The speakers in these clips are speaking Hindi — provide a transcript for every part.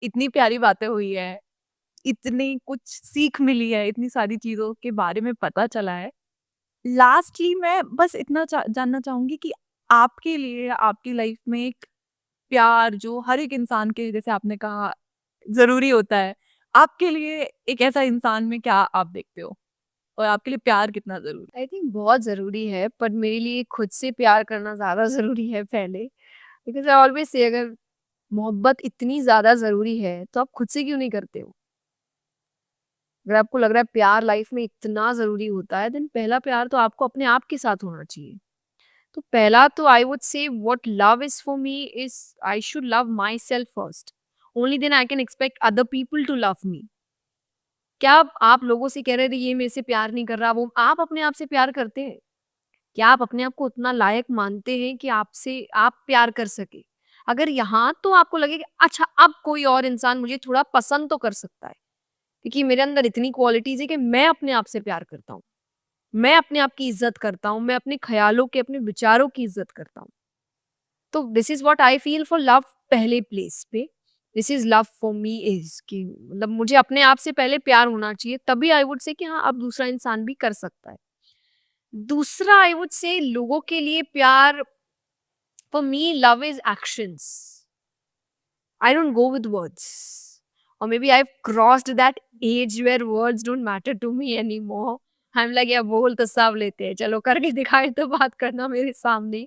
इतनी प्यारी बातें हुई है, इतनी कुछ सीख मिली है, इतनी सारी चीज़ों के बारे में पता चला है। लास्टली मैं बस इतना जानना चाहूँगी कि आपके लिए आपकी लाइफ में एक प्यार जो हर एक इंसान के जैसे आपने कहा ज़रूरी होता है, आपके लिए एक ऐसा इंसान में क्या आप देखते हो? और आपके लिए प्यार कितना ज़रूरी है? आई थिंक बहुत ज़रूरी है, पर मेरे लिए खुद से प्यार करना ज़्यादा ज़रूरी है पहले। बिकॉज़ आई ऑलवेज़ से अगर मोहब्बत इतनी ज़्यादा ज़रूरी है, तो आप खुद से क्यों नहीं करते हो? अगर आपको लग रहा है प्यार लाइफ में इतना ज़रूरी होता है, देन पहला प्यार तो आपको अपने आप के साथ होना चाहिए। तो पहला तो I would say what love is for me is I should love myself first. Only then I can expect other people to love me. क्या आप लोगों से कह रहे थे ये मेरे से प्यार नहीं कर रहा, वो आप अपने आप से प्यार करते हैं? क्या आप अपने आप को उतना लायक मानते हैं कि आपसे आप प्यार कर सके? अगर यहाँ तो आपको लगे कि अच्छा अब कोई और इंसान मुझे थोड़ा पसंद तो कर सकता है, क्योंकि मेरे अंदर इतनी क्वालिटीज़ है कि मैं अपने आप से प्यार करता हूँ। मैं अपने आप की इज़्ज़त करता हूँ, मैं अपने ख़्यालों की, अपने विचारों की इज़्ज़त करता हूँ। तो this is what I feel for love पहले प्लेस पे। This is love for me is कि मतलब मुझे अपने आप से पहले प्यार होना चाहिए, तभी आई वुड से कि हाँ, अब दूसरा इंसान भी कर सकता है। दूसरा आई वुड से लोगों के लिए प्यार for me love is actions. I don't go with words. Or maybe I've crossed that age where words don't matter to me anymore. I'm like यार बोल तो सब लेते हैं, चलो करके दिखाए तो बात करना मेरे सामने।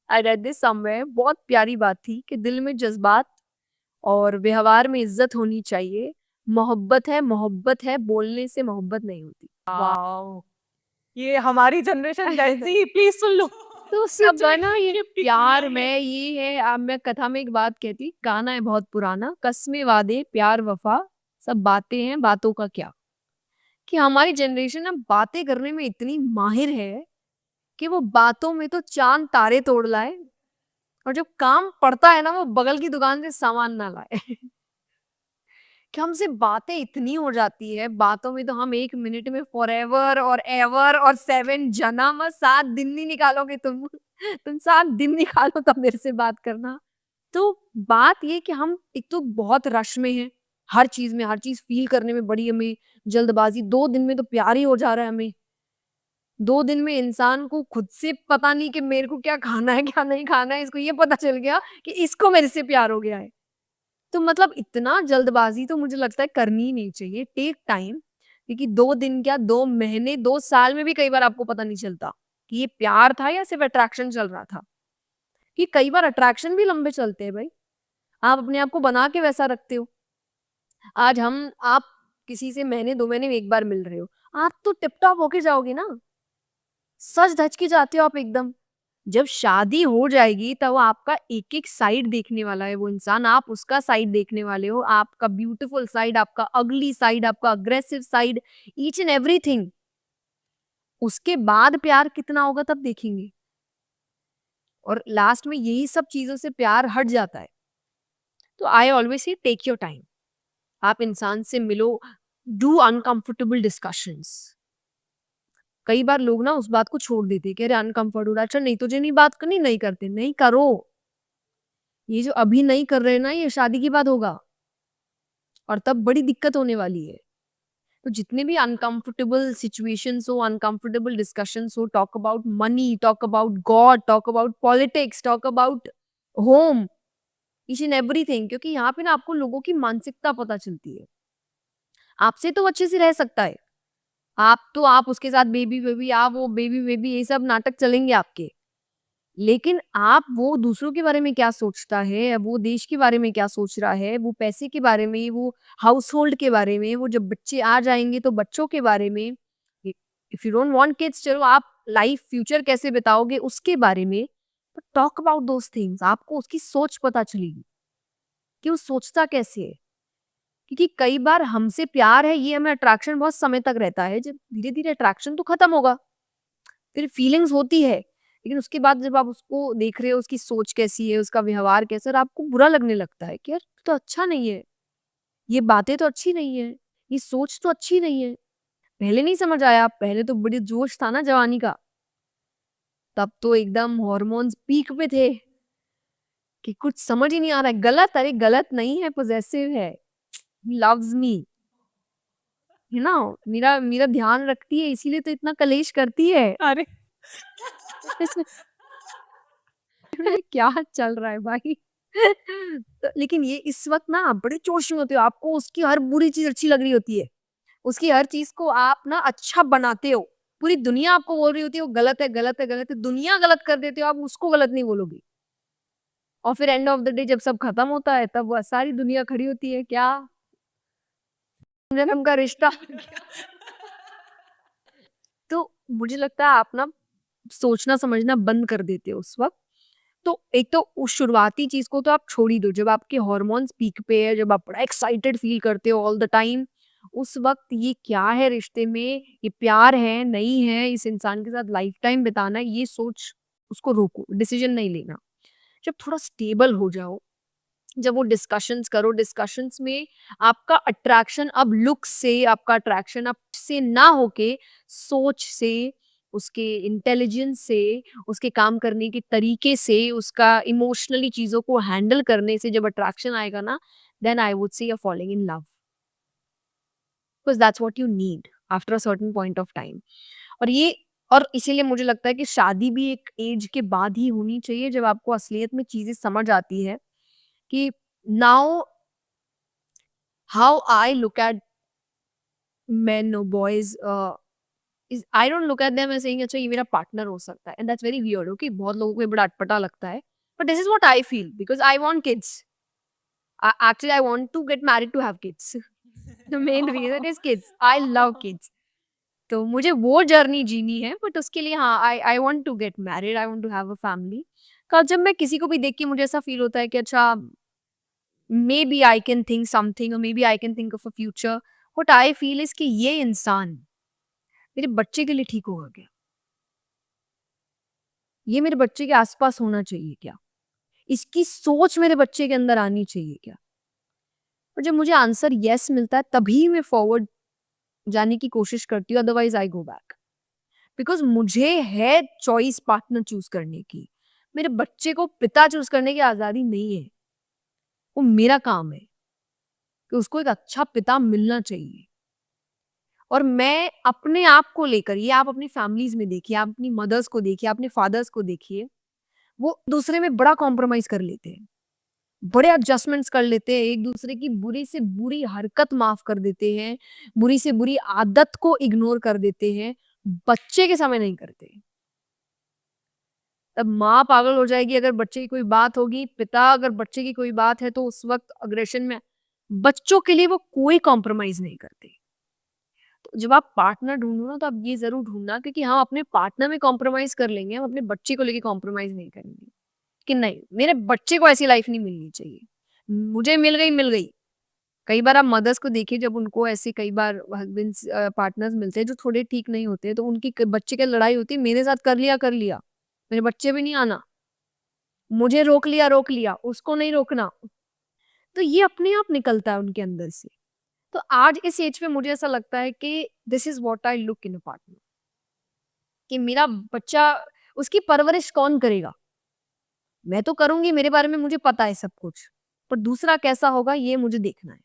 I read this somewhere, बहुत प्यारी बात थी कि दिल में जज्बात और व्यवहार में इज्जत होनी चाहिए। मोहब्बत है, बोलने से मोहब्बत नहीं होती। वाह! वॉव! ये हमारी जनरेशन जैसी प्लीज़ सुन लो। तो सब है लिटरली ना ये गिफ्ट की दुनिया प्यार है ये। में ये है। अब मैं कथा में एक बात कहती, गाना है बहुत पुराना, कस्मे वादे प्यार वफा सब बातें हैं बातों का क्या। कि हमारी जनरेशन ना बातें करने में इतनी माहिर है कि वो बातों में तो चांद तारे तोड़ लाए, और जब काम पड़ता है ना वो बगल की दुकान से सामान ना लाए। कि हमसे बातें इतनी हो जाती है, बातों में तो हम 1 मिनट में फॉरएवर और एवर और 7 जन्म 7 दिन नहीं निकालोगे तुम। तुम 7 दिन निकालो तब मेरे से बात करना। तो बात ये कि हम एक तो बहुत रश में हैं, हर चीज़ फ़ील करने में बड़ी हमें जल्दबाज़ी, 2 दिन में तो प्यार ही हो जा रहा है हमें। 2 दिन में इंसान को खुद से पता नहीं कि मेरे को क्या खाना है, क्या नहीं खाना है, इसको ये पता चल गया कि इसको मेरे से प्यार हो गया है। तो मतलब इतना जल्दबाज़ी तो मुझे लगता है करनी ही नहीं चाहिए, टेक टाइम। क्योंकि 2 दिन क्या 2 महीने, 2 साल में भी कई बार आपको पता नहीं चलता कि ये प्यार था या सिर्फ़ अट्रैक्शन चल रहा था। कि कई बार अट्रैक्शन भी लंबे चलते हैं भाई। आप अपने आप को बना के वैसा रखते हो। आज आप किसी से महीने 2 महीने में 1 बार मिल रहे हो, आप तो टिप-टॉप होके जाओगे ना, सज-धज के जाते हो आप एकदम। जब शादी हो जाएगी तब वो आपका एक-एक साइड देखने वाला है वो इंसान, आप उसका साइड देखने वाले हो, आपका ब्यूटीफुल साइड, आपका अगली साइड, आपका aggressive side, each and everything. उसके बाद प्यार कितना होगा तब देखेंगे, और लास्ट में यही सब चीज़ों से प्यार हट जाता है। तो आई ऑलवेज़ से टेक योर टाइम। आप इंसान से मिलो, डू अनकंफर्टेबल डिस्कशंस। कई बार लोग ना उस बात को छोड़ देते हैं कि अरे अनकंफर्ट हो रहा है, अच्छा नहीं तुझे नहीं बात करनी, नहीं करते, नहीं करो। ये जो अभी नहीं कर रहे हैं ना, ये शादी के बाद होगा, और तब बड़ी दिक्कत होने वाली है। तो जितने भी अनकंफर्टेबल सिचुएशंस हो, अनकंफर्टेबल डिस्कशंस हो, talk about money, talk about God, talk about politics, talk about home, each and everything, क्योंकि यहाँ पे ना आपको लोगों की मानसिकता पता चलती है। आपसे तो अच्छे से रह सकता है, आप उसके साथ बेबी-बेबी, आप वो बेबी-बेबी, ये सब नाटक चलेंगे आपके। लेकिन आप वो दूसरों के बारे में क्या सोचता है, वो देश के बारे में क्या सोच रहा है, वो पैसे के बारे में, वो हाउसहोल्ड के बारे में, वो जब बच्चे आ जाएँगे तो बच्चों के बारे में, इ if you don't want kids, चलो आप लाइफ फ्यूचर कैसे बिताओगे उसके बारे में, but talk about those things. आपको उसकी सोच पता चलेगी कि वो सोचता कैसे है। क्योंकि कई बार हमसे प्यार है, ये हमें अट्रैक्शन बहुत समय तक रहता है, जब धीरे-धीरे अट्रैक्शन तो खत्म होगा, फिर फीलिंग्स होती है, लेकिन उसके बाद जब आप उसको देख रहे हो, उसकी सोच कैसी है, उसका व्यवहार कैसा है, और आपको बुरा लगने लगता है कि यार तो अच्छा नहीं है, ये बातें तो अच्छी नहीं है, ये सोच तो अच्छी नहीं है। पहले नहीं समझ आया, पहले तो बड़ी जोश था ना जवानी का, तब तो एकदम हॉर्मोन्स पीक पे थे, कि कुछ समझ ही नहीं आ रहा है, गलत, अरे गलत नहीं है, पॉसेसिव है, लव्स मी, है ना, मेरा मेरा ध्यान रखती है, इसीलिए तो इतना कलेश करती है। अरे इसमें क्या चल रहा है भाई? तो लेकिन ये इस वक्त ना बड़े जोश में होते हो, आपको उसकी हर बुरी चीज अच्छी लग रही होती है, उसकी हर चीज को आप ना अच्छा बनाते हो, पूरी दुनिया आपको बोल रही होती है वो गलत है, गलत है, गलत है, दुनिया गलत कर देते हो, आप उसको गलत नहीं बोलोगे। और फिर एंड ऑफ द डे जब सब खत्म होता है तब वो सारी दुनिया खड़ी होती है, क्या जन्म का रिश्ता। तो मुझे लगता है आप ना सोचना समझना बंद कर देते हो उस वक्त। तो एक तो उस शुरुआती चीज को तो आप छोड़ ही दो, जब आपके हार्मोन्स पीक पे है, जब आप बड़ा एक्साइटेड फील करते हो ऑल द टाइम, उस वक्त ये क्या है रिश्ते में, ये प्यार है नहीं है, इस इंसान के साथ लाइफ टाइम बिताना है, ये सोच उसको रोको, डिसीजन नहीं लेना। जब थोड़ा स्टेबल हो जाओ, जब वो डिस्कशंस करो, डिस्कशंस में आपका अट्रैक्शन अब लुक से, आपका अट्रैक्शन अब से ना होके सोच से, उसके इंटेलिजेंस से, उसके काम करने के तरीके से, उसका इमोशनली चीजों को हैंडल करने से जब अट्रैक्शन आएगा ना, then I would say you are following in love, because that's what you need after a certain point of time. और ये, और इसीलिए मुझे लगता है कि शादी भी एक एज के बाद ही होनी चाहिए जब आपको असलियत में चीजें समझ आती है कि now how I look at men or boys is I don't look at them as saying अच्छा ये मेरा पार्टनर हो सकता है, and that's very weird, okay, बहुत लोगों को ये बड़ा अटपटा लगता है, but this is what I feel because I want kids. Actually I want to get married to have kids. The main reason is kids. I love kids. तो मुझे वो जर्नी जीनी है, बट उसके लिए हाँ I want to get married, I want to have a family. का जब मैं किसी को भी देख के मुझे ऐसा फील होता है कि अच्छा maybe I can think something, और maybe I can think of a future, what I feel is कि ये इंसान मेरे बच्चे के लिए ठीक होगा क्या, ये मेरे बच्चे के आसपास होना चाहिए क्या, इसकी सोच मेरे बच्चे के अंदर आनी चाहिए क्या। और जब मुझे आंसर यस मिलता है तभी मैं फॉरवर्ड जाने की कोशिश करती हूँ, otherwise I go back, because मुझे है चॉइस पार्टनर चूज करने की, मेरे बच्चे को पिता चूज करने की आजादी नहीं है, वो मेरा काम है कि उसको एक अच्छा पिता मिलना चाहिए। और मैं अपने आप को लेकर, ये आप अपनी फैमिलीज में देखिए, आप अपनी मदर्स को देखिए, अपने फादर्स को देखिए, वो दूसरे में बड़ा कॉम्प्रोमाइज कर लेते हैं, बड़े एडजस्टमेंट्स कर लेते हैं, एक दूसरे की बुरी से बुरी हरकत माफ कर देते हैं, बुरी से बुरी आदत को इग्नोर कर देते हैं, बच्चे के समय नहीं करते। तब माँ पागल हो जाएगी अगर बच्चे की कोई बात होगी, पिता अगर बच्चे की कोई बात है तो उस वक्त अग्रेशन में, बच्चों के लिए वो कोई कॉम्प्रोमाइज नहीं करते। तो जब आप पार्टनर ढूंढो ना, तो आप ये जरूर ढूंढना क्योंकि हम अपने पार्टनर में कॉम्प्रोमाइज कर लेंगे, हम अपने बच्चे को लेके कॉम्प्रोमाइज नहीं करेंगे कि नहीं मेरे बच्चे को ऐसी लाइफ नहीं मिलनी चाहिए, मुझे मिल गई मिल गई। कई बार आप मदर्स को देखिए, जब उनको ऐसे कई बार हस्बैंड्स पार्टनर्स मिलते हैं जो थोड़े ठीक नहीं होते, तो उनकी बच्चे की लड़ाई होती है, मेरे साथ कर लिया, मेरे बच्चे भी नहीं आना, मुझे रोक लिया, उसको नहीं रोकना। तो ये अपने आप निकलता है उनके अंदर से। तो आज इस एज पे मुझे ऐसा लगता है कि this is what I look in a partner, कि मेरा बच्चा, उसकी परवरिश कौन करेगा, मैं तो करूंगी, मेरे बारे में मुझे पता है सब कुछ, पर दूसरा कैसा होगा ये मुझे देखना है।